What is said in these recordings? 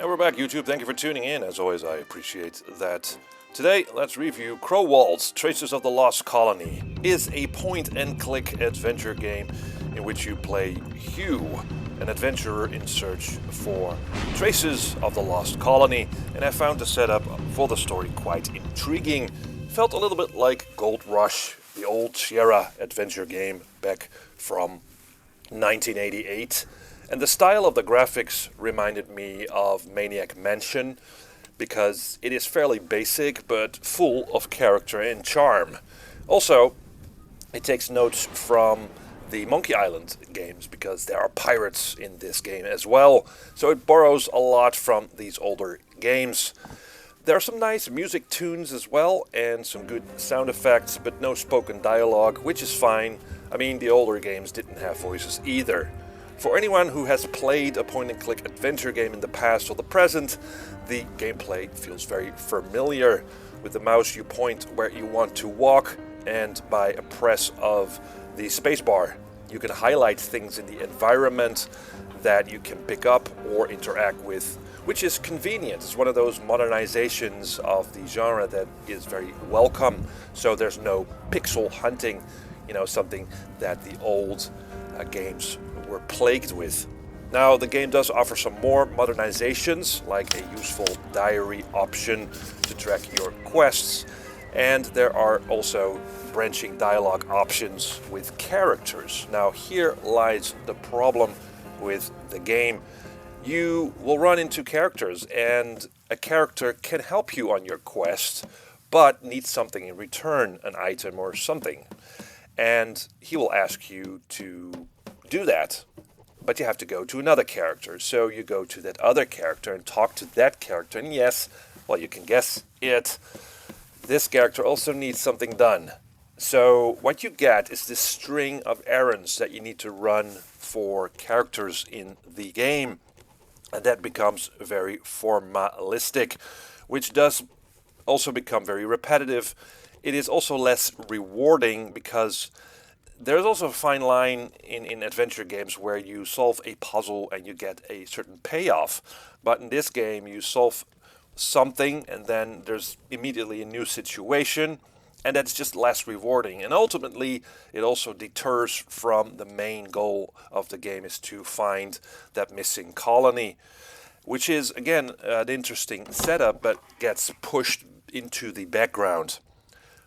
And we're back, YouTube. Thank you for tuning in. As always, I appreciate that. Today, let's review Crowalt, Traces of the Lost Colony. It is a point-and-click adventure game in which you play Hugh, an adventurer in search for traces of the lost colony, and I found the setup for the story quite intriguing. Felt a little bit like Gold Rush, the old Sierra adventure game back from 1988. And the style of the graphics reminded me of Maniac Mansion, because it is fairly basic but full of character and charm. Also, it takes notes from the Monkey Island games, because there are pirates in this game as well. So it borrows a lot from these older games. There are some nice music tunes as well, and some good sound effects, but no spoken dialogue, which is fine. I mean, the older games didn't have voices either. For anyone who has played a point-and-click adventure game in the past or the present, the gameplay feels very familiar. With the mouse you point where you want to walk, and by a press of the spacebar you can highlight things in the environment that you can pick up or interact with, which is convenient. It's one of those modernizations of the genre that is very welcome. So there's no pixel hunting, something that the old games were plagued with. Now, the game does offer some more modernizations, like a useful diary option to track your quests, and there are also branching dialogue options with characters. Now, here lies the problem with the game. You will run into characters, and a character can help you on your quest, but needs something in return, an item or something. And he will ask you to do that, but you have to go to another character. So you go to that other character and talk to that character, and yes, well, you can guess it, this character also needs something done. So what you get is this string of errands that you need to run for characters in the game, and that becomes very formalistic, which does also become very repetitive. It is also less rewarding, because there's also a fine line in adventure games where you solve a puzzle and you get a certain payoff. But in this game, you solve something and then there's immediately a new situation, and that's just less rewarding. And ultimately, it also deters from the main goal of the game, is to find that missing colony, which is, again, an interesting setup, but gets pushed into the background.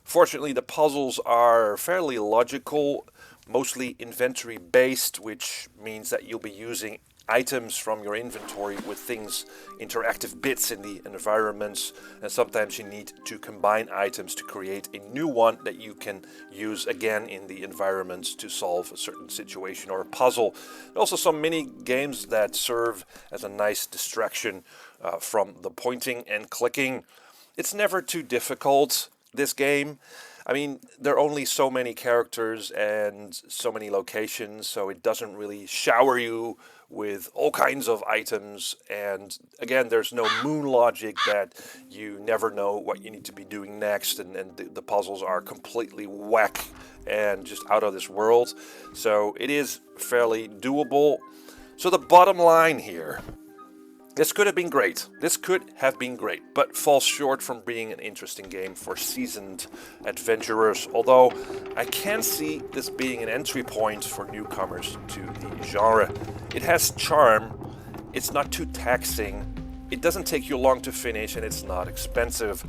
Fortunately, the puzzles are fairly logical, mostly inventory based, which means that you'll be using items from your inventory with things, interactive bits in the environments, and sometimes you need to combine items to create a new one that you can use again in the environments to solve a certain situation or a puzzle. Also some mini games that serve as a nice distraction from the pointing and clicking. It's never too difficult, this game. I mean, there are only so many characters and so many locations, so it doesn't really shower you with all kinds of items. And again, there's no moon logic that you never know what you need to be doing next, and the puzzles are completely whack and just out of this world. So it is fairly doable. So the bottom line here, this could have been great. This could have been great, but falls short from being an interesting game for seasoned adventurers. Although I can see this being an entry point for newcomers to the genre. It has charm, it's not too taxing, it doesn't take you long to finish, and it's not expensive.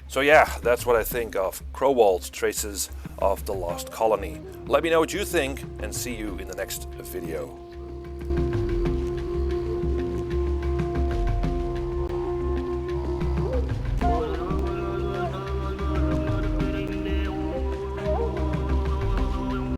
So yeah, that's what I think of Crowalt, Traces of the Lost Colony. Let me know what you think, and see you in the next video.